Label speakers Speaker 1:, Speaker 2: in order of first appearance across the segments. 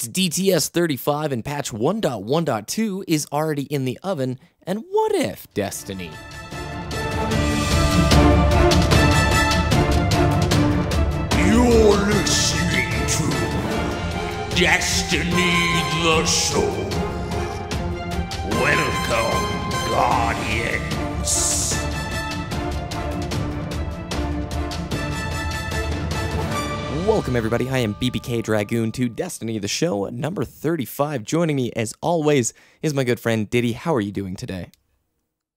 Speaker 1: It's DTS 35 and patch 1.1.2 is already in the oven, and what if, Destiny?
Speaker 2: You're listening to Destiny the Show. Welcome, Guardians.
Speaker 1: Welcome, everybody. I am BBK Dragoon to Destiny the Show, number 35. Joining me, as always, is my good friend Ditty. How are you doing today?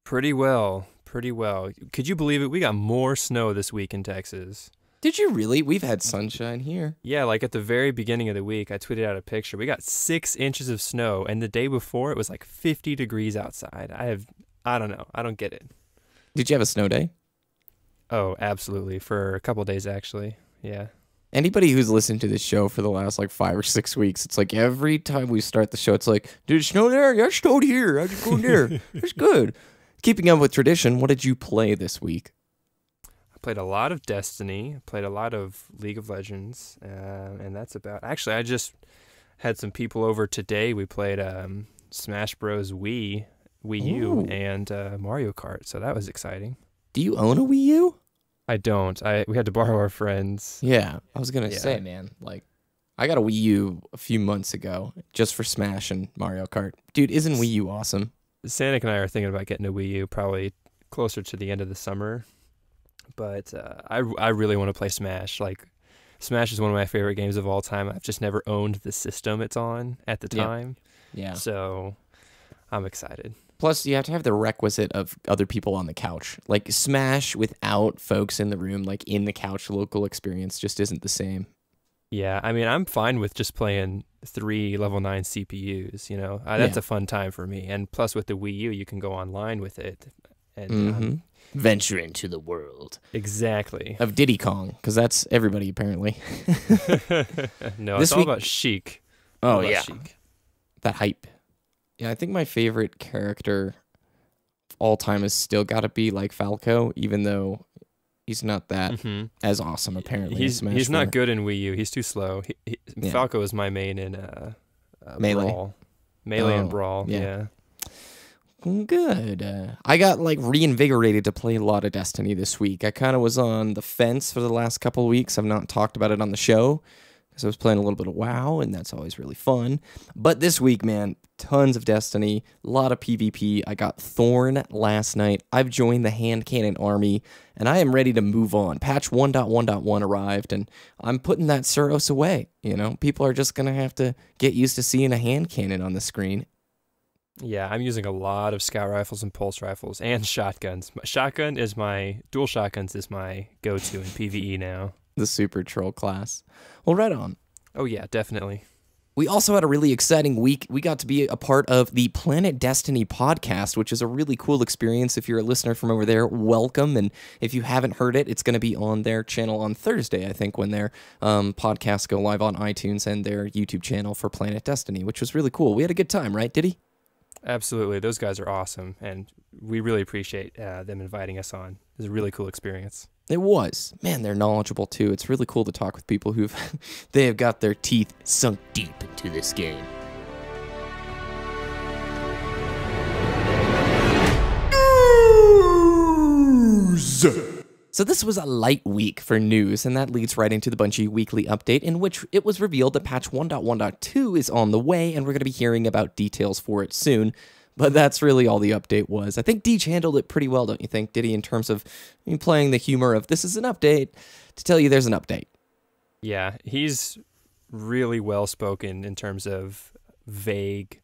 Speaker 3: Pretty well. Could you believe it? We got more snow this week in Texas.
Speaker 1: Did you really? We've had sunshine here.
Speaker 3: Yeah, like at the very beginning of the week, I tweeted out a picture. We got 6 inches of snow, and the day before, it was like 50 degrees outside. I don't know. I don't get it.
Speaker 1: Did you have a snow day?
Speaker 3: Oh, absolutely. For a couple days, actually. Yeah.
Speaker 1: Anybody who's listened to this show for the last like 5 or 6 weeks, it's like every time we start the show, it's like, did it snow there? Yeah, it snowed here. I just go there. It's good. Keeping up with tradition, what did you play this week?
Speaker 3: I played a lot of Destiny, played a lot of League of Legends, and that's about... Actually, I just had some people over today. We played Smash Bros. Wii U, and Mario Kart, so that was exciting.
Speaker 1: Do you own a Wii U?
Speaker 3: I don't. We had to borrow our friends.
Speaker 1: Yeah, I was going to say, man, like, I got a Wii U a few months ago just for Smash and Mario Kart. Dude, isn't Wii U awesome?
Speaker 3: Sanic and I are thinking about getting a Wii U probably closer to the end of the summer. But I really want to play Smash. Like, Smash is one of my favorite games of all time. I've just never owned the system it's on at the time. Yeah. So I'm excited.
Speaker 1: Plus, you have to have the requisite of other people on the couch. Like, Smash without folks in the room, like, in the couch local experience just isn't the same.
Speaker 3: Yeah, I mean, I'm fine with just playing 3 level 9 CPUs, you know? That's a fun time for me. And plus, with the Wii U, you can go online with it. And
Speaker 1: venture into the world.
Speaker 3: Exactly.
Speaker 1: Of Diddy Kong, because that's everybody, apparently.
Speaker 3: No, it's all about Sheik.
Speaker 1: Oh, yeah. Sheik. That hype. Yeah, I think my favorite character of all time has still got to be like Falco, even though he's not that as awesome, apparently.
Speaker 3: He's not good in Wii U. He's too slow. Falco is my main in
Speaker 1: Melee.
Speaker 3: Brawl. Melee and Brawl, yeah.
Speaker 1: Good. I got like reinvigorated to play a lot of Destiny this week. I kind of was on the fence for the last couple of weeks. I've not talked about it on the show because I was playing a little bit of WoW, and that's always really fun. But this week, man, tons of Destiny, a lot of PvP. I got Thorn last night. I've joined the hand cannon army, and I am ready to move on. Patch 1.1.1 arrived, and I'm putting that Suros away. You know, people are just going to have to get used to seeing a hand cannon on the screen.
Speaker 3: Yeah, I'm using a lot of scout rifles and pulse rifles and shotguns. Dual shotguns is my go-to in PvE now.
Speaker 1: The super troll class. Well, right on.
Speaker 3: Oh yeah, definitely.
Speaker 1: We also had a really exciting week. We got to be a part of the Planet Destiny podcast, which is a really cool experience. If you're a listener from over there, welcome. And if you haven't heard it, it's going to be on their channel on Thursday, I think, when their podcasts go live on iTunes and their YouTube channel for Planet Destiny, which was really cool. We had a good time, right, Ditty?
Speaker 3: Absolutely. Those guys are awesome, and we really appreciate them inviting us on. It was a really cool experience.
Speaker 1: It was. Man, they're knowledgeable, too. It's really cool to talk with people who they have got their teeth sunk deep into this game. News! So this was a light week for news, and that leads right into the Bungie weekly update, in which it was revealed that patch 1.1.2 is on the way, and we're going to be hearing about details for it soon. But that's really all the update was. I think Deej handled it pretty well, don't you think, Ditty, in terms of playing the humor of this is an update to tell you there's an update.
Speaker 3: Yeah, he's really well-spoken in terms of vague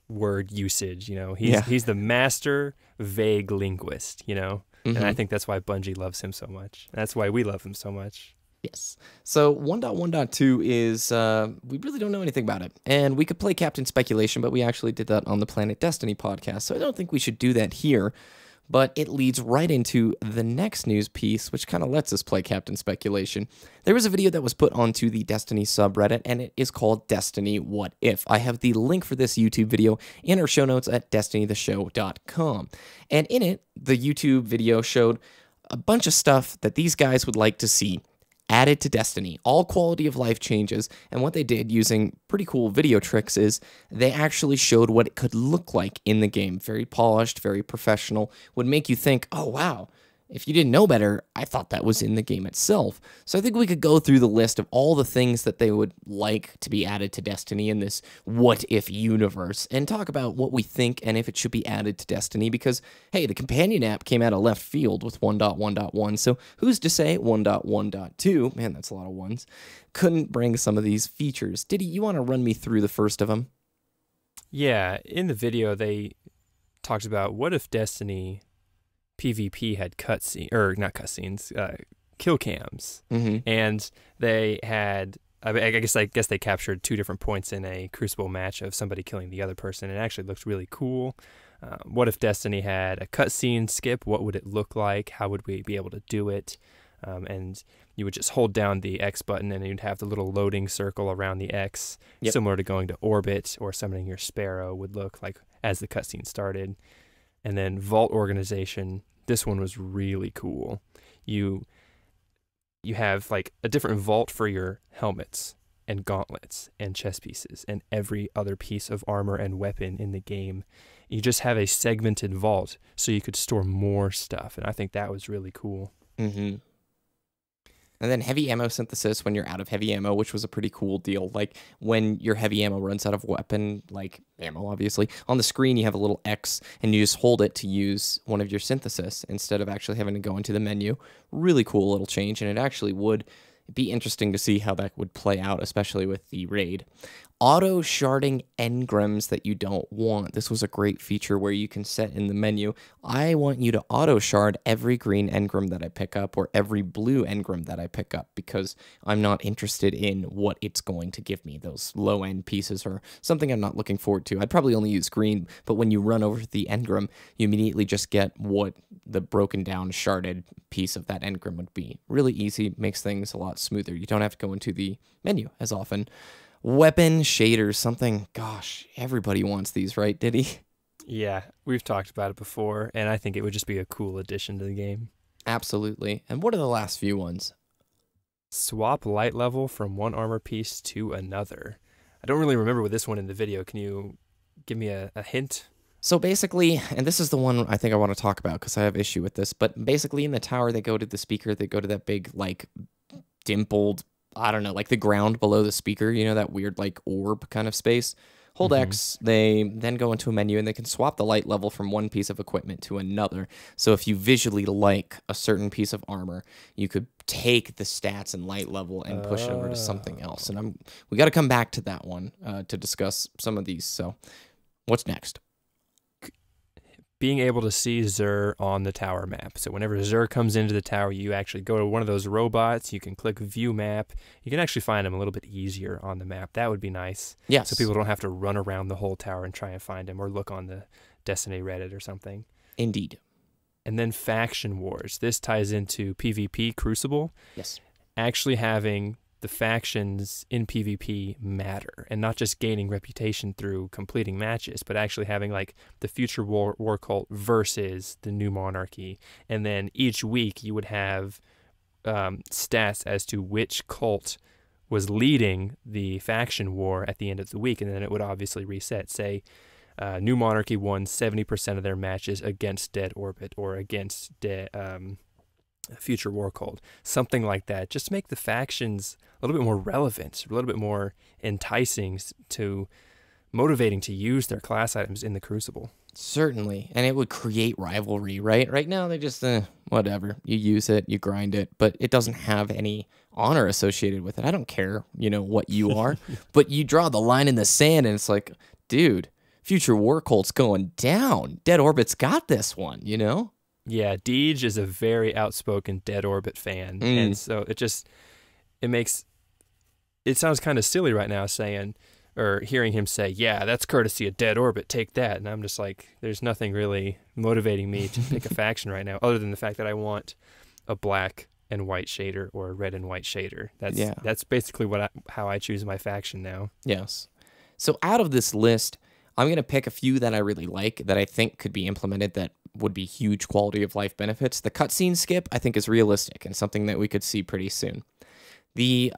Speaker 3: word usage, you know. He's the master vague linguist, you know. And I think that's why Bungie loves him so much. That's why we love him so much.
Speaker 1: Yes. So 1.1.2 is, we really don't know anything about it. And we could play Captain Speculation, but we actually did that on the Planet Destiny podcast, so I don't think we should do that here. But it leads right into the next news piece, which kind of lets us play Captain Speculation. There was a video that was put onto the Destiny subreddit, and it is called Destiny What If. I have the link for this YouTube video in our show notes at destinytheshow.com. And in it, the YouTube video showed a bunch of stuff that these guys would like to see added to Destiny. All quality of life changes. And what they did using pretty cool video tricks is they actually showed what it could look like in the game. Very polished, very professional. Would make you think, oh, wow. If you didn't know better, I thought that was in the game itself. So I think we could go through the list of all the things that they would like to be added to Destiny in this what-if universe and talk about what we think and if it should be added to Destiny because, hey, the companion app came out of left field with 1.1.1, so who's to say 1.1.2, man, that's a lot of ones, couldn't bring some of these features. Ditty, you want to run me through the first of them?
Speaker 3: Yeah, in the video they talked about what if Destiny PvP had kill cams, and they had. I guess they captured two different points in a Crucible match of somebody killing the other person. It actually looked really cool. What if Destiny had a cutscene skip? What would it look like? How would we be able to do it? And you would just hold down the X button, and you'd have the little loading circle around the X, similar to going to orbit or summoning your Sparrow would look like as the cutscene started. And then vault organization, this one was really cool. You have like a different vault for your helmets and gauntlets and chest pieces and every other piece of armor and weapon in the game. You just have a segmented vault so you could store more stuff, and I think that was really cool.
Speaker 1: Mm-hmm. And then heavy ammo synthesis when you're out of heavy ammo, which was a pretty cool deal. Like when your heavy ammo runs out of weapon, like ammo, obviously, on the screen you have a little X and you just hold it to use one of your synthesis instead of actually having to go into the menu. Really cool little change, and it actually would be interesting to see how that would play out, especially with the raid. Auto sharding engrams that you don't want. This was a great feature where you can set in the menu, I want you to auto shard every green engram that I pick up or every blue engram that I pick up because I'm not interested in what it's going to give me. Those low-end pieces are something I'm not looking forward to. I'd probably only use green, but when you run over the engram, you immediately just get what the broken down sharded piece of that engram would be. Really easy, makes things a lot smoother. You don't have to go into the menu as often. Weapon shaders, something, gosh, everybody wants these, right, Ditty?
Speaker 3: Yeah, we've talked about it before, and I think it would just be a cool addition to the game.
Speaker 1: Absolutely. And what are the last few ones?
Speaker 3: Swap light level from one armor piece to another. I don't really remember with this one in the video. Can you give me a hint?
Speaker 1: So basically, and this is the one I think I want to talk about because I have issue with this, but basically in the tower, they go to the speaker, they go to that big, like, dimpled, I don't know, like the ground below the speaker, you know, that weird, like, orb kind of space. Hold X, they then go into a menu, and they can swap the light level from one piece of equipment to another. So if you visually like a certain piece of armor, you could take the stats and light level and push it over to something else. And we got to come back to that one to discuss some of these. So what's next?
Speaker 3: Being able to see Xur on the tower map. So whenever Xur comes into the tower, you actually go to one of those robots, you can click view map, you can actually find him a little bit easier on the map. That would be nice.
Speaker 1: Yes.
Speaker 3: So people don't have to run around the whole tower and try and find him or look on the Destiny Reddit or something.
Speaker 1: Indeed.
Speaker 3: And then faction wars. This ties into PvP Crucible.
Speaker 1: Yes.
Speaker 3: Actually having the factions in PvP matter and not just gaining reputation through completing matches, but actually having like the Future War Cult versus the New Monarchy. And then each week you would have stats as to which cult was leading the faction war at the end of the week. And then it would obviously reset. Say New Monarchy won 70% of their matches against Dead Orbit or against Future War Cult, something like that, just to make the factions a little bit more relevant, a little bit more enticing to motivating to use their class items in the Crucible.
Speaker 1: Certainly, and it would create rivalry, right? Right now, they just, whatever, you use it, you grind it, but it doesn't have any honor associated with it. I don't care, you know, what you are, but you draw the line in the sand, and it's like, dude, Future War Cult's going down. Dead Orbit's got this one, you know?
Speaker 3: Yeah, Deej is a very outspoken Dead Orbit fan, and so it sounds kind of silly right now saying, or hearing him say, yeah, that's courtesy of Dead Orbit, take that, and I'm just like, there's nothing really motivating me to pick a faction right now, other than the fact that I want a black and white shader or a red and white shader. That's basically how I choose my faction now.
Speaker 1: Yes. So out of this list, I'm going to pick a few that I really like that I think could be implemented that would be huge quality of life benefits. The cutscene skip, I think, is realistic and something that we could see pretty soon. The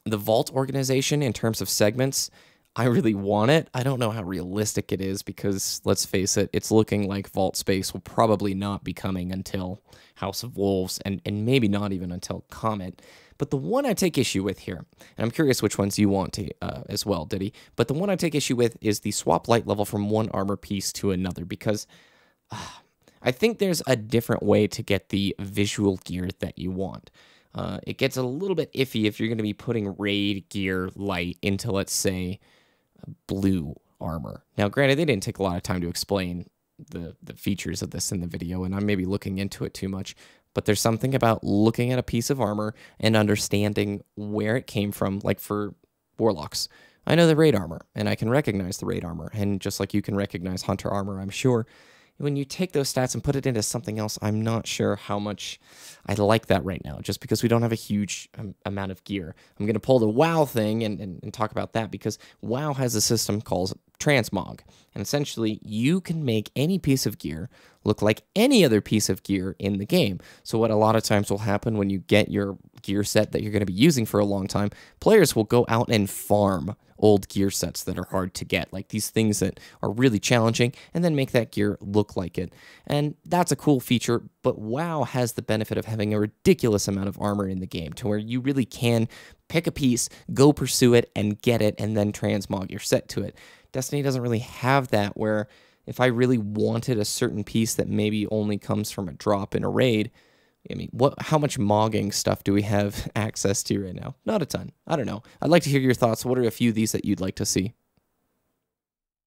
Speaker 1: vault organization in terms of segments, I really want it. I don't know how realistic it is because, let's face it, it's looking like Vault Space will probably not be coming until House of Wolves and maybe not even until Comet. But the one I take issue with here, and I'm curious which ones you want to as well, Ditty, but the one I take issue with is the swap light level from one armor piece to another because I think there's a different way to get the visual gear that you want. It gets a little bit iffy if you're going to be putting raid gear light into, let's say, blue armor. Now, granted, they didn't take a lot of time to explain the features of this in the video, and I'm maybe looking into it too much, but there's something about looking at a piece of armor and understanding where it came from, like for Warlocks. I know the raid armor, and I can recognize the raid armor, and just like you can recognize Hunter armor, I'm sure, when you take those stats and put it into something else, I'm not sure how much I like that right now, just because we don't have a huge amount of gear. I'm going to pull the WoW thing and talk about that because WoW has a system called Transmog. And essentially, you can make any piece of gear look like any other piece of gear in the game. So what a lot of times will happen when you get your gear set that you're going to be using for a long time, players will go out and farm old gear sets that are hard to get, like these things that are really challenging, and then make that gear look like it. And that's a cool feature, but WoW has the benefit of having a ridiculous amount of armor in the game to where you really can pick a piece, go pursue it, and get it, and then transmog your set to it. Destiny doesn't really have that, where if I really wanted a certain piece that maybe only comes from a drop in a raid, I mean, how much mogging stuff do we have access to right now? Not a ton. I don't know. I'd like to hear your thoughts. What are a few of these that you'd like to see?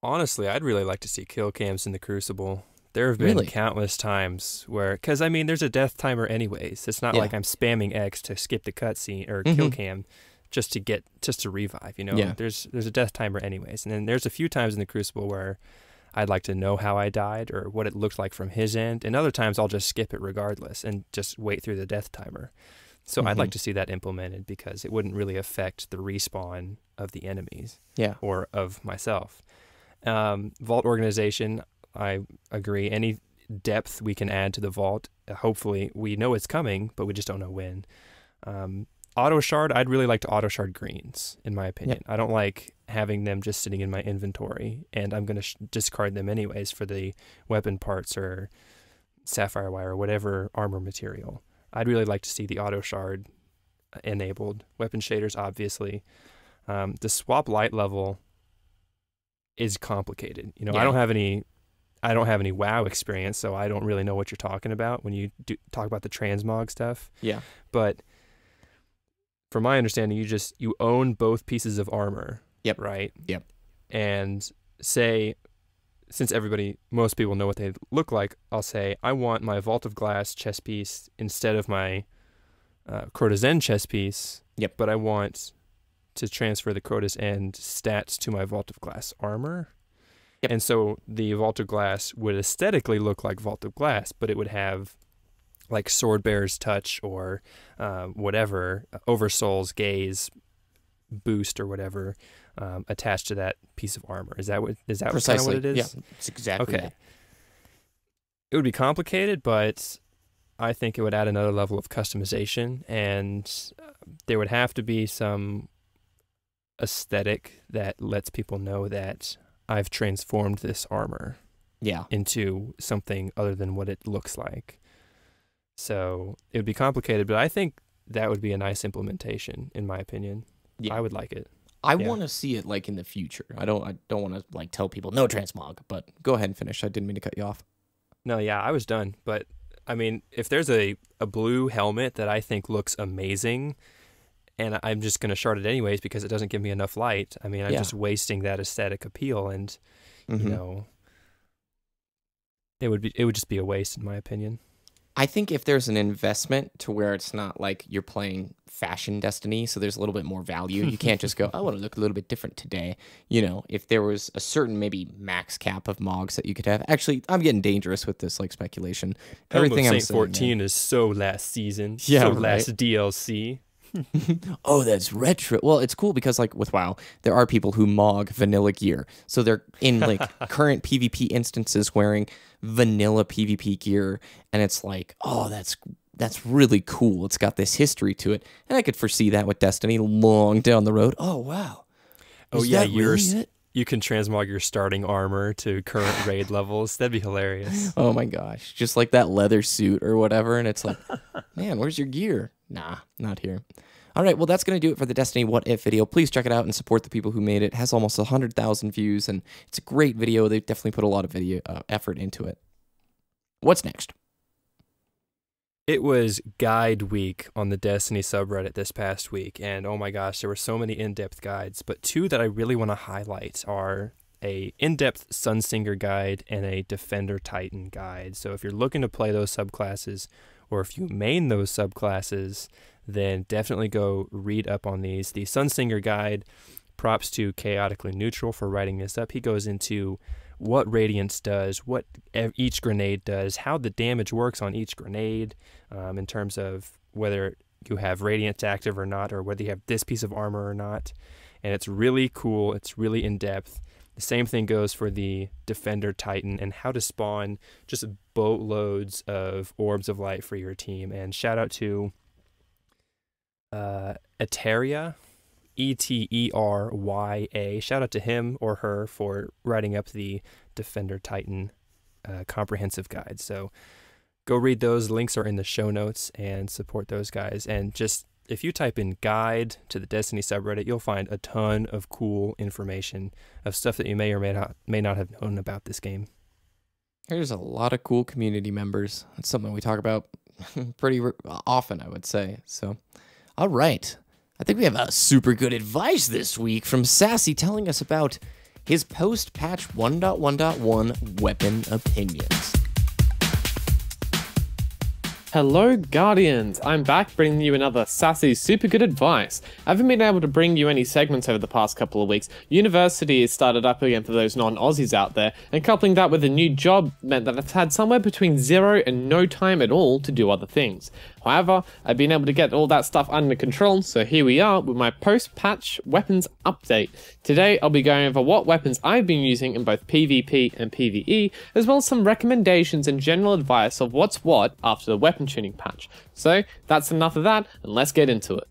Speaker 3: Honestly, I'd really like to see kill cams in the Crucible. There have been countless times where, because I mean, there's a death timer anyways. It's not like I'm spamming X to skip the cutscene or kill cam just to revive. You know, there's a death timer anyways, and then there's a few times in the Crucible where I'd like to know how I died or what it looked like from his end. And other times I'll just skip it regardless and just wait through the death timer. So I'd like to see that implemented because it wouldn't really affect the respawn of the enemies or of myself. Vault organization, I agree. Any depth we can add to the vault, hopefully we know it's coming, but we just don't know when. Auto shard, I'd really like to auto shard greens, in my opinion. I don't like having them just sitting in my inventory, and I'm going to discard them anyways for the weapon parts or sapphire wire or whatever armor material. I'd really like to see the auto shard enabled. Weapon shaders, obviously. The swap light level is complicated. You know, I don't have any WoW experience, so I don't really know what you're talking about when you talk about the transmog stuff. Yeah. But from my understanding, you own both pieces of armor. Yep. Right? Yep. And say, since most people know what they look like, I'll say, I want my Vault of Glass chest piece instead of my Crota's End chest piece. Yep. But I want to transfer the Crota's End stats to my Vault of Glass armor. Yep. And so the Vault of Glass would aesthetically look like Vault of Glass, but it would have like Swordbearer's Touch or whatever, Oversoul's Gaze boost or whatever attached to that piece of armor. Is that kind of what it is?
Speaker 1: Yeah, it's exactly that.
Speaker 3: It would be complicated, but I think it would add another level of customization, and there would have to be some aesthetic that lets people know that I've transformed this armor into something other than what it looks like. So it would be complicated, but I think that would be a nice implementation, in my opinion. Yeah. I would like it.
Speaker 1: I want to see it like in the future. I don't want to like tell people no transmog, but go ahead and finish. I didn't mean to cut you off.
Speaker 3: No, yeah, I was done. But I mean, if there's a blue helmet that I think looks amazing, and I'm just going to shard it anyways because it doesn't give me enough light, I mean, I'm just wasting that aesthetic appeal, and you know, it would just be a waste, in my opinion.
Speaker 1: I think if there's an investment to where it's not like you're playing fashion Destiny, so there's a little bit more value. You can't just go, I want to look a little bit different today. You know, if there was a certain maybe max cap of mogs that you could have. Actually, I'm getting dangerous with this like speculation.
Speaker 3: Everything I'm saying 14 is so last season. Yeah, so last DLC.
Speaker 1: Oh, that's retro. Well, it's cool because like with WoW, there are people who mog vanilla gear. So they're in like current PvP instances wearing vanilla PvP gear, and it's like, oh, that's that's really cool. It's got this history to it. And I could foresee that with Destiny long down the road. Oh, wow.
Speaker 3: Oh,
Speaker 1: Is
Speaker 3: yeah,
Speaker 1: that really it?
Speaker 3: you can transmog your starting armor to current raid levels. That'd be hilarious.
Speaker 1: Oh my gosh. Just like that leather suit or whatever. And it's like, man, where's your gear? Nah, not here. All right, well, that's going to do it for the Destiny What If video. Please check it out and support the people who made it. It has almost 100,000 views, and it's a great video. They definitely put a lot of effort into it. What's next?
Speaker 3: It was Guide Week on the Destiny subreddit this past week, and oh my gosh, there were so many in-depth guides, but two that I really want to highlight are a in-depth Sunsinger guide and a Defender Titan guide. So if you're looking to play those subclasses, or if you main those subclasses, then definitely go read up on these. The Sunsinger guide, props to Chaotically Neutral for writing this up. He goes into what Radiance does, what each grenade does, how the damage works on each grenade, in terms of whether you have Radiance active or not, or whether you have this piece of armor or not. And it's really cool. It's really in-depth. The same thing goes for the Defender Titan and how to spawn just boatloads of orbs of light for your team. And shout out to Eteria, Eterya. Shout out to him or her for writing up the Defender Titan comprehensive guide. So go read those. Links are in the show notes, and support those guys. And just if you type in guide to the Destiny subreddit, you'll find a ton of cool information of stuff that you may or may not have known about this game.
Speaker 1: There's a lot of cool community members. That's something we talk about pretty often, I would say. So, all right. I think we have a super good advice this week from Sassy telling us about his post-patch 1.1.1 weapon opinions.
Speaker 4: Hello Guardians, I'm back bringing you another Sassy super good advice. I haven't been able to bring you any segments over the past couple of weeks. University has started up again for those non-Aussies out there, and coupling that with a new job meant that I've had somewhere between 0 and no time at all to do other things. However, I've been able to get all that stuff under control, so here we are with my post-patch weapons update. Today I'll be going over what weapons I've been using in both PvP and PvE, as well as some recommendations and general advice of what's what after the weapon tuning patch. So that's enough of that, and let's get into it.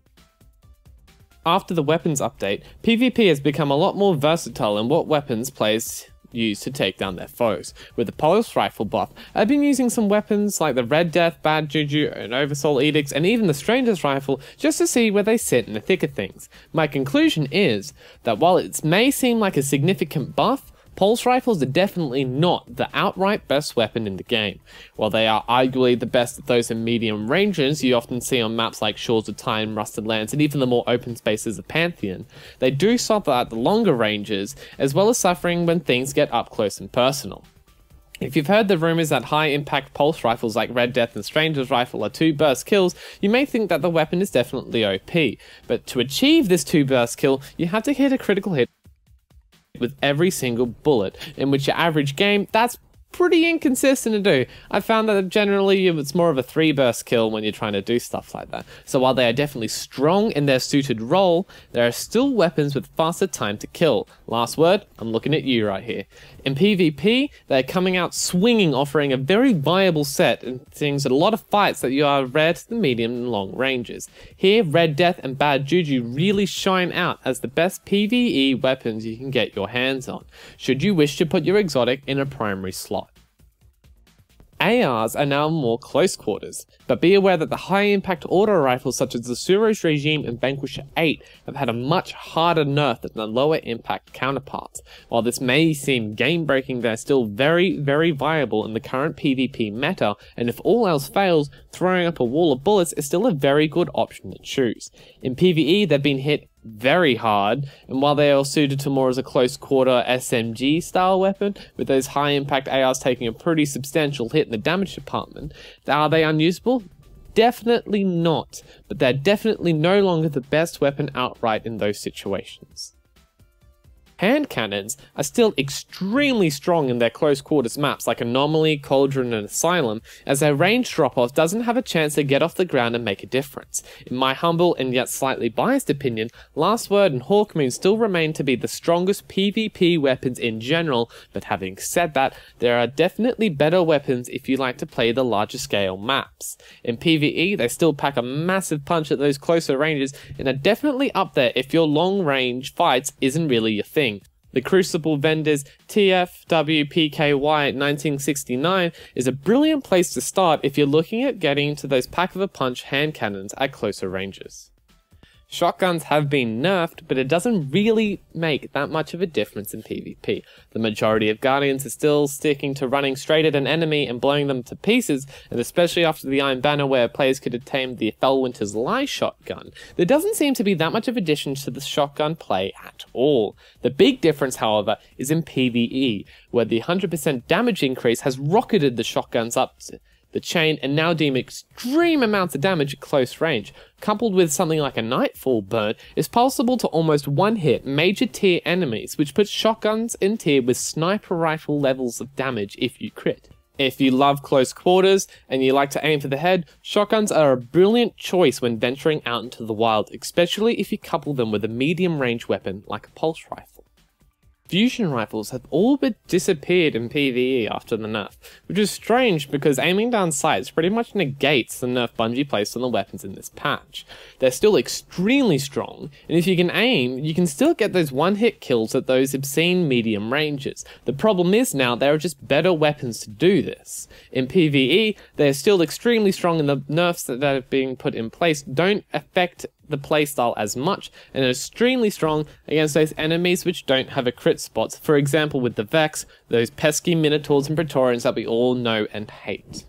Speaker 4: After the weapons update, PvP has become a lot more versatile in what weapons players use to take down their foes. With the pulse rifle buff, I've been using some weapons like the Red Death, Bad Juju, and Oversoul Edicts, and even the Stranger's Rifle, just to see where they sit in the thick of things. My conclusion is that while it may seem like a significant buff, pulse rifles are definitely not the outright best weapon in the game. While they are arguably the best at those in medium ranges you often see on maps like Shores of Time, Rusted Lands, and even the more open spaces of Pantheon, they do suffer at the longer ranges, as well as suffering when things get up close and personal. If you've heard the rumours that high-impact pulse rifles like Red Death and Stranger's Rifle are 2-burst kills, you may think that the weapon is definitely OP, but to achieve this 2-burst kill, you have to hit a critical hit with every single bullet, in which your average game, that's pretty inconsistent to do. I found that generally it's more of a 3-burst kill when you're trying to do stuff like that. So while they are definitely strong in their suited role, there are still weapons with faster time to kill. Last word, I'm looking at you right here. In PvP, they're coming out swinging, offering a very viable set and things at a lot of fights that you are rare to the medium and long ranges. Here, Red Death and Bad Juju really shine out as the best PvE weapons you can get your hands on, should you wish to put your exotic in a primary slot. ARs are now more close quarters, but be aware that the high-impact auto rifles such as the Suros Regime and Vanquisher 8 have had a much harder nerf than the lower-impact counterparts. While this may seem game-breaking, they're still very, very viable in the current PvP meta, and if all else fails, throwing up a wall of bullets is still a very good option to choose. In PvE, they've been hit very hard, and while they are suited to more as a close quarter SMG style weapon, with those high impact ARs taking a pretty substantial hit in the damage department, are they unusable? Definitely not, but they're definitely no longer the best weapon outright in those situations. Hand cannons are still extremely strong in their close quarters maps like Anomaly, Cauldron, and Asylum, as their range drop-off doesn't have a chance to get off the ground and make a difference. In my humble and yet slightly biased opinion, Last Word and Hawkmoon still remain to be the strongest PvP weapons in general, but having said that, there are definitely better weapons if you like to play the larger scale maps. In PvE, they still pack a massive punch at those closer ranges and are definitely up there if your long range fights isn't really your thing. The Crucible vendors TFWPKY 1969 is a brilliant place to start if you're looking at getting into those pack-of-a-punch hand cannons at closer ranges. Shotguns have been nerfed, but it doesn't really make that much of a difference in PvP. The majority of Guardians are still sticking to running straight at an enemy and blowing them to pieces, and especially after the Iron Banner where players could attain the Fellwinter's Lie shotgun, there doesn't seem to be that much of addition to the shotgun play at all. The big difference, however, is in PvE, where the 100% damage increase has rocketed the shotguns up the chain and now deem extreme amounts of damage at close range, coupled with something like a Nightfall burn, is possible to almost one-hit major tier enemies, which puts shotguns in tier with sniper rifle levels of damage if you crit. If you love close quarters and you like to aim for the head, shotguns are a brilliant choice when venturing out into the wild, especially if you couple them with a medium range weapon like a pulse rifle. Fusion rifles have all but disappeared in PvE after the nerf, which is strange because aiming down sights pretty much negates the nerf Bungie placed on the weapons in this patch. They're still extremely strong, and if you can aim, you can still get those one-hit kills at those obscene medium ranges. The problem is now there are just better weapons to do this. In PvE, they are still extremely strong, and the nerfs that are being put in place don't affect the playstyle as much and are extremely strong against those enemies which don't have a crit spots, for example with the Vex, those pesky Minotaurs and Praetorians that we all know and hate.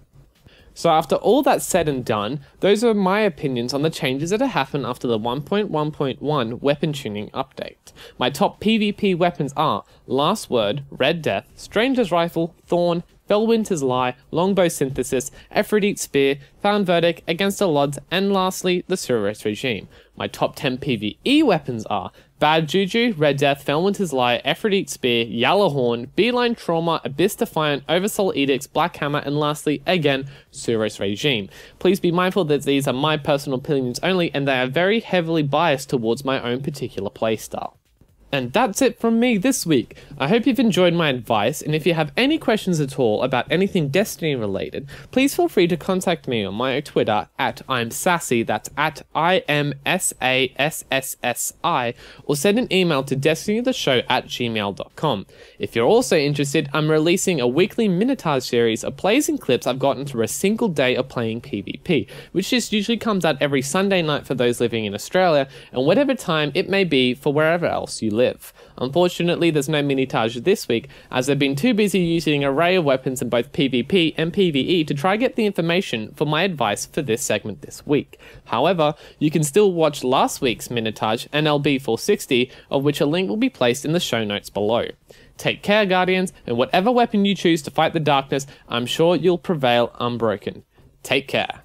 Speaker 4: So after all that's said and done, those are my opinions on the changes that have happened after the 1.1.1 weapon tuning update. My top PvP weapons are Last Word, Red Death, Stranger's Rifle, Thorn, Fellwinter's Lie, Longbow Synthesis, Aphrodite Spear, Found Verdict, Against All Odds, and lastly, the Suros Regime. My top 10 PvE weapons are Bad Juju, Red Death, Fellwinter's Lie, Aphrodite Spear, Yalahorn, Beeline Trauma, Abyss Defiant, Oversoul Edicts, Black Hammer, and lastly, again, Suros Regime. Please be mindful that these are my personal opinions only, and they are very heavily biased towards my own particular playstyle. And that's it from me this week. I hope you've enjoyed my advice, and if you have any questions at all about anything Destiny related, please feel free to contact me on my Twitter at I'm Sassy, that's at IMSASSSI, or send an email to destinytheshow@gmail.com. If you're also interested, I'm releasing a weekly Minotaur series of plays and clips I've gotten through a single day of playing PvP, which just usually comes out every Sunday night for those living in Australia, and whatever time it may be for wherever else you live. Unfortunately, there's no mini-tage this week, as I've been too busy using an array of weapons in both PvP and PvE to try get the information for my advice for this segment this week. However, you can still watch last week's mini-tage, NLB 460, of which a link will be placed in the show notes below. Take care, Guardians, and whatever weapon you choose to fight the darkness, I'm sure you'll prevail unbroken. Take care.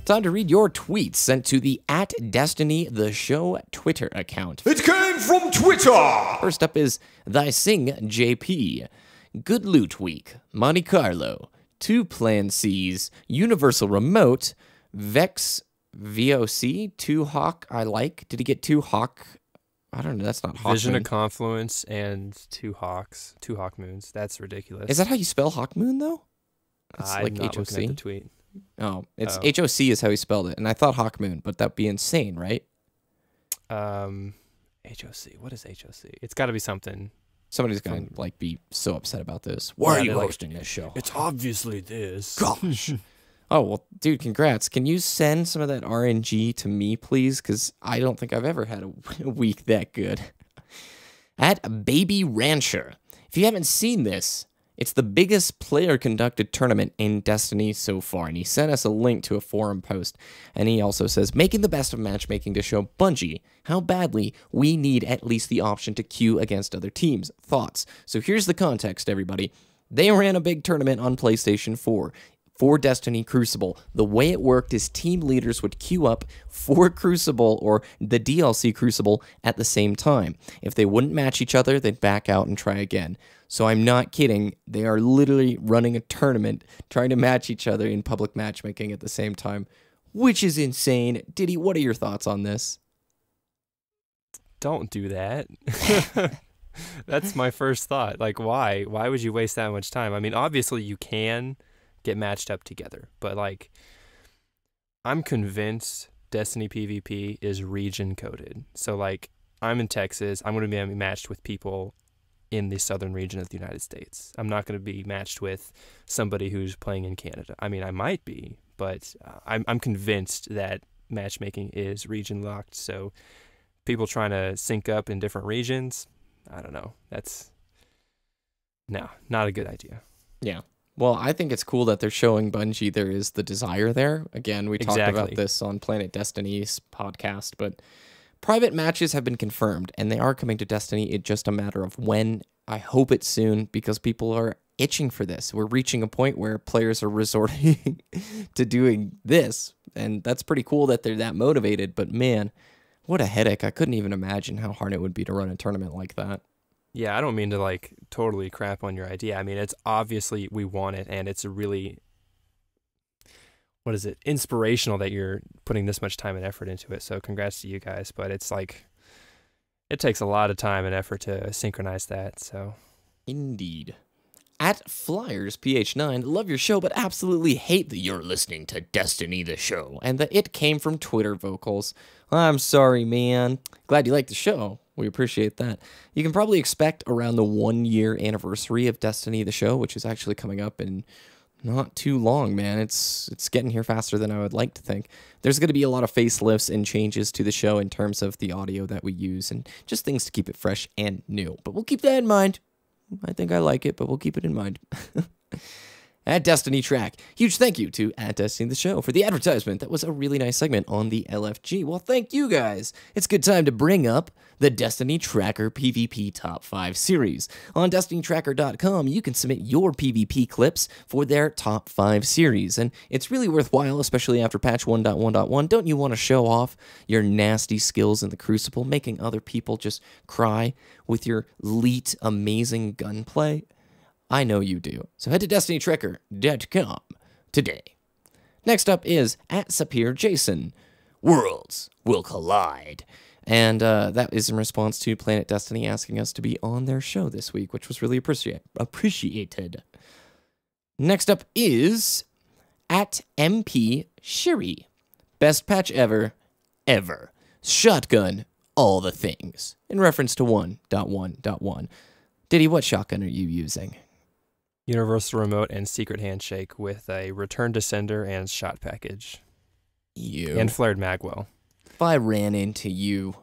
Speaker 1: Time to read your tweets sent to the @DestinyTheShow Twitter account.
Speaker 2: It came from Twitter!
Speaker 1: First up is Thy Sing JP. Good Loot Week. Monte Carlo. 2 Plan Cs. Universal Remote. Vex VOC. 2 Hawk I like. Did he get 2 Hawk? I don't know. That's not Hawk
Speaker 3: Vision
Speaker 1: Moon.
Speaker 3: of Confluence and 2 Hawks. 2 Hawk Moons. That's ridiculous.
Speaker 1: Is that how you spell Hawk Moon, though? It's
Speaker 3: I'm
Speaker 1: like
Speaker 3: not looking at the
Speaker 1: HOC.
Speaker 3: tweet.
Speaker 1: Oh, it's HOC is how he spelled it. And I thought Hawk Moon, but that'd be insane, right?
Speaker 3: HOC. What is HOC? It's got to be something.
Speaker 1: Somebody's going to like be so upset about this. Why are you hosting this show?
Speaker 3: It's obviously this.
Speaker 1: Gosh. Oh, well, dude, congrats. Can you send some of that RNG to me, please? Because I don't think I've ever had a week that good. At Baby Rancher. If you haven't seen this, it's the biggest player-conducted tournament in Destiny so far, and he sent us a link to a forum post, and he also says, making the best of matchmaking to show Bungie how badly we need at least the option to queue against other teams. Thoughts? So here's the context, everybody. They ran a big tournament on PlayStation 4. for Destiny Crucible. The way it worked is team leaders would queue up for Crucible or the DLC Crucible at the same time. If they wouldn't match each other, they'd back out and try again. So I'm not kidding. They are literally running a tournament trying to match each other in public matchmaking at the same time, which is insane. Ditty, what are your thoughts on this?
Speaker 3: Don't do that. That's my first thought. Like, why? Why would you waste that much time? I mean, obviously you can get matched up together, but like, I'm convinced Destiny PvP is region coded. So like, I'm in Texas. I'm going to be matched with people in the southern region of the United States. I'm not going to be matched with somebody who's playing in Canada. I mean, I might be, but I'm convinced that matchmaking is region locked. So people trying to sync up in different regions, I don't know. That's not a good idea.
Speaker 1: Yeah. Well, I think it's cool that they're showing Bungie there is the desire there. Again, we talked about this on Planet Destiny's podcast, but private matches have been confirmed, and they are coming to Destiny. It's just a matter of when. I hope it's soon, because people are itching for this. We're reaching a point where players are resorting to doing this, and that's pretty cool that they're that motivated, but man, what a headache. I couldn't even imagine how hard it would be to run a tournament like that.
Speaker 3: Yeah, I don't mean to like totally crap on your idea. I mean, it's obviously we want it, and it's a really, what is it, inspirational that you're putting this much time and effort into it. So congrats to you guys. But it's like, it takes a lot of time and effort to synchronize that. So
Speaker 1: Indeed. At Flyers PH9, love your show, but absolutely hate that you're listening to Destiny the show, and that it came from Twitter vocals. I'm sorry, man. Glad you like the show. We appreciate that. You can probably expect around the 1-year anniversary of Destiny the show, which is actually coming up in not too long, man. It's getting here faster than I would like to think. There's going to be a lot of facelifts and changes to the show in terms of the audio that we use and just things to keep it fresh and new. But we'll keep that in mind. I think I like it, but we'll keep it in mind. At Destiny Track, huge thank you to At Destiny the Show for the advertisement. That was a really nice segment on the LFG. Well, thank you guys. It's a good time to bring up the Destiny Tracker PvP Top 5 series. On DestinyTracker.com, you can submit your PvP clips for their Top 5 series, and it's really worthwhile, especially after patch 1.1.1. Don't you want to show off your nasty skills in the Crucible, making other people just cry with your elite, amazing gunplay? I know you do. So head to DestinyTracker.com today. Next up is at Sapir Jason. Worlds will collide. And that is in response to Planet Destiny asking us to be on their show this week, which was really appreciated. Next up is at MP Shiri. Best patch ever. Shotgun, all the things. In reference to 1.1.1. Ditty, what shotgun are you using?
Speaker 3: Universal Remote and Secret Handshake with a Return to Sender and Shot Package. And Flared Magwell.
Speaker 1: If I ran into you.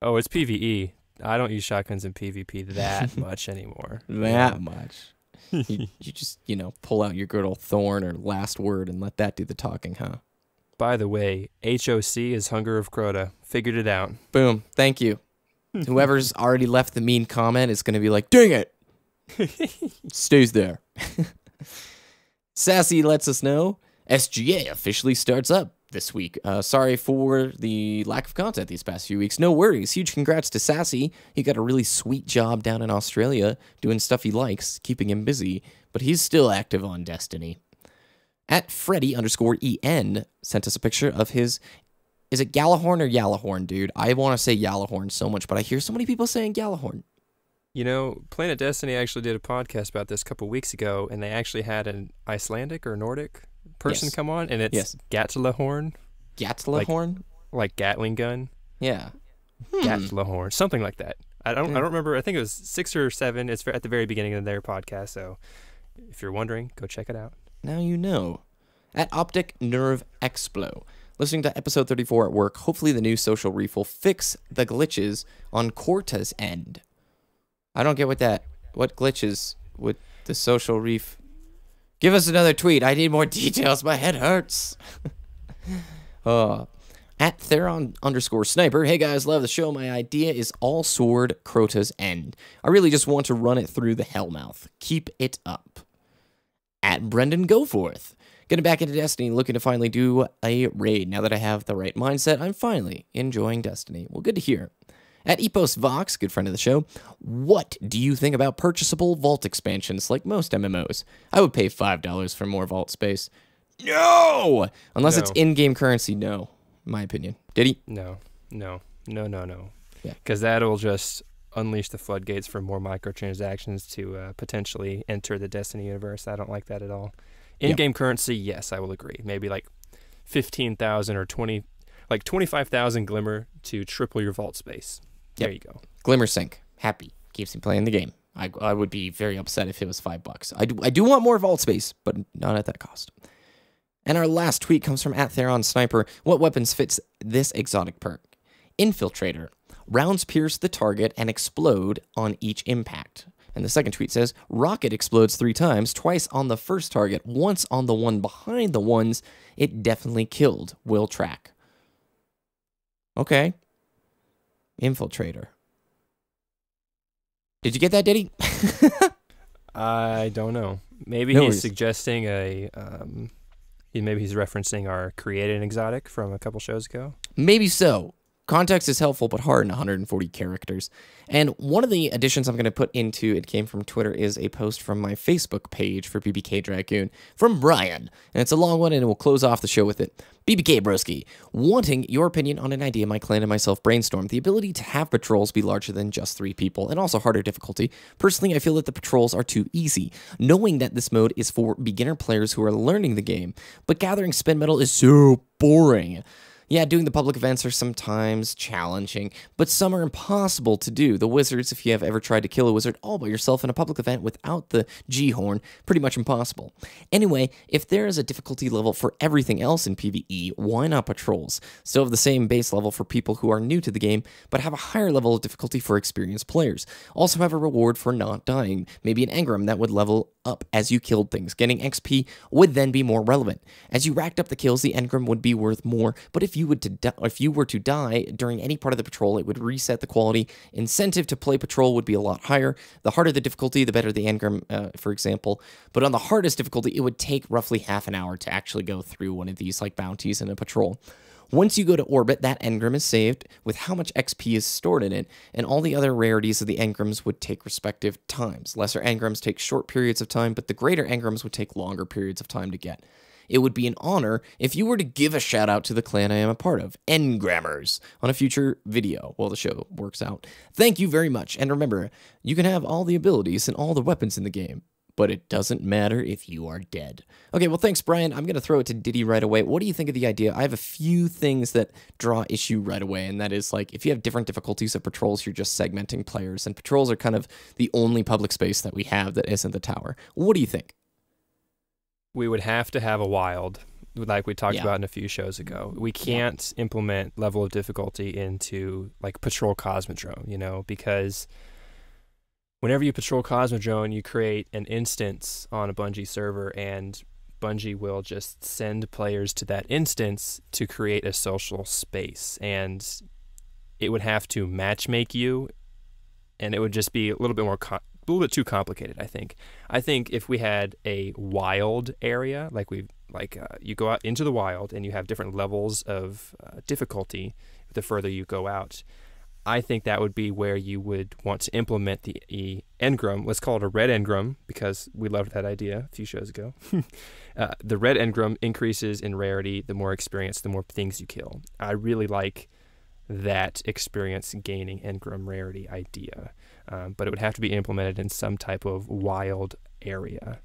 Speaker 3: Oh, it's PvE. I don't use shotguns in PvP that much anymore.
Speaker 1: Much. You just, pull out your good old Thorn or Last Word and let that do the talking, huh?
Speaker 3: By the way, HOC is Hunger of Crota. Figured it out.
Speaker 1: Boom. Thank you. Whoever's already left the mean comment is going to be like, dang it. Stays there. Sassy lets us know SGA officially starts up this week. Sorry for the lack of content these past few weeks. No worries. Huge congrats to Sassy. He got a really sweet job down in Australia doing stuff he likes, keeping him busy, but he's still active on Destiny. At Freddy_EN sent us a picture of his... Is it Gallahorn or Yallahorn, dude? I want to say Yallahorn so much, but I hear so many people saying Gallahorn.
Speaker 3: You know, Planet Destiny actually did a podcast about this a couple weeks ago, and they actually had an Icelandic or Nordic person come on, and it's Gatlahorn.
Speaker 1: Gatlahorn?
Speaker 3: Like Gatling gun.
Speaker 1: Yeah.
Speaker 3: Gatlahorn, something like that. I don't remember. I think it was 6 or 7. It's at the very beginning of their podcast, so if you're wondering, go check it out.
Speaker 1: Now you know. At Optic Nerve Explo. Listening to episode 34 at work, hopefully the new social reef will fix the glitches on Corta's end. I don't get what glitches with the social reef. Give us another tweet. I need more details. My head hurts. At Theron_Sniper. Hey guys, love the show. My idea is all sword Crota's end. I really just want to run it through the Hellmouth. Keep it up. At Brendan Goforth. Getting back into Destiny, looking to finally do a raid. Now that I have the right mindset, I'm finally enjoying Destiny. Well, good to hear. At Epos Vox, good friend of the show, what do you think about purchasable vault expansions like most MMOs? I would pay $5 for more vault space. No! Unless it's in-game currency, no, in my opinion. Ditty?
Speaker 3: No.
Speaker 1: Yeah.
Speaker 3: Because that'll just unleash the floodgates for more microtransactions to potentially enter the Destiny universe. I don't like that at all. In-game currency, yes, I will agree. Maybe like 15,000 or 25,000 Glimmer to triple your vault space. There you go.
Speaker 1: Glimmer Sync. Happy. Keeps me playing the game. I would be very upset if it was $5. I do want more vault space, but not at that cost. And our last tweet comes from @Theron Sniper. What weapons fits this exotic perk? Infiltrator. Rounds pierce the target and explode on each impact. And the second tweet says, rocket explodes 3 times, twice on the first target, once on the one behind the ones it definitely killed. Will track. Okay. Infiltrator. Did you get that, Ditty?
Speaker 3: I don't know. Maybe
Speaker 1: No
Speaker 3: he's
Speaker 1: worries.
Speaker 3: suggesting maybe he's referencing our created exotic from a couple shows ago.
Speaker 1: Maybe so. Context is helpful, but hard in 140 characters. And one of the additions I'm going to put into it came from Twitter is a post from my Facebook page for BBK Dragoon from Brian. And it's a long one, and we'll close off the show with it. BBK Broski, wanting your opinion on an idea my clan and myself brainstormed. The ability to have patrols be larger than just 3 people, and also harder difficulty. Personally, I feel that the patrols are too easy, knowing that this mode is for beginner players who are learning the game. But gathering spin metal is so boring. Yeah, doing the public events are sometimes challenging, but some are impossible to do. The wizards, if you have ever tried to kill a wizard all by yourself in a public event without the G-horn, pretty much impossible. Anyway, if there is a difficulty level for everything else in PvE, why not patrols? Still have the same base level for people who are new to the game, but have a higher level of difficulty for experienced players. Also have a reward for not dying, maybe an engram that would level up as you killed things. Getting XP would then be more relevant. As you racked up the kills, the engram would be worth more, but if you were to die during any part of the patrol, it would reset the quality. Incentive to play patrol would be a lot higher. The harder the difficulty, the better the engram, for example. But on the hardest difficulty, it would take roughly half an hour to actually go through one of these like bounties in a patrol. Once you go to orbit, that engram is saved with how much XP is stored in it, and all the other rarities of the engrams would take respective times. Lesser engrams take short periods of time, but the greater engrams would take longer periods of time to get. It would be an honor if you were to give a shout out to the clan I am a part of, Engrammers, on a future video while the show works out. Thank you very much, and remember, you can have all the abilities and all the weapons in the game, but it doesn't matter if you are dead. Okay, well, thanks, Brian. I'm going to throw it to Ditty right away. What do you think of the idea? I have a few things that draw issue right away, and that is, like, if you have different difficulties of patrols, you're just segmenting players, and patrols are kind of the only public space that we have that isn't the tower. What do you think?
Speaker 3: We would have to have a wild, like we talked about in a few shows ago. We can't implement level of difficulty into, like, Patrol Cosmodrome, you know, because whenever you patrol Cosmodrome, you create an instance on a Bungie server, and Bungie will just send players to that instance to create a social space. And it would have to matchmake you, and it would just be a little bit more a little bit too complicated, I think. I think if we had a wild area, you go out into the wild and you have different levels of difficulty the further you go out, I think that would be where you would want to implement the engram. Let's call it a red engram, because we loved that idea a few shows ago. The red engram increases in rarity the more experience, the more things you kill. I really like that experience gaining engram rarity idea. But it would have to be implemented in some type of wild area.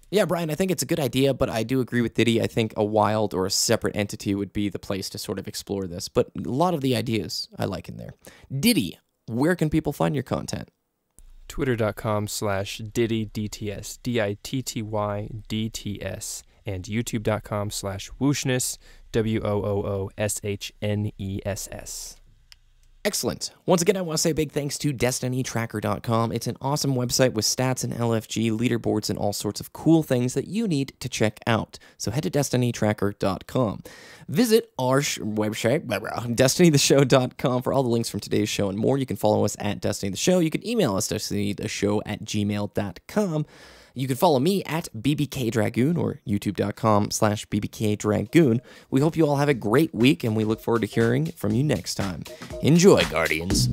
Speaker 1: Yeah, Brian, I think it's a good idea, but I do agree with Ditty. I think a wild or a separate entity would be the place to sort of explore this. But a lot of the ideas I like in there. Ditty, where can people find your content?
Speaker 3: Twitter.com/DittyDTS, DITTYDTS, and YouTube.com/Wooshness, WOOOSHNESS.
Speaker 1: Excellent. Once again, I want to say a big thanks to DestinyTracker.com. It's an awesome website with stats and LFG, leaderboards, and all sorts of cool things that you need to check out. So head to DestinyTracker.com. Visit our website, DestinyTheShow.com, for all the links from today's show and more. You can follow us at Destiny The Show. You can email us, DestinyTheShow@gmail.com. You can follow me at bbkdragoon or youtube.com/bbkdragoon. We hope you all have a great week, and we look forward to hearing from you next time. Enjoy, Guardians.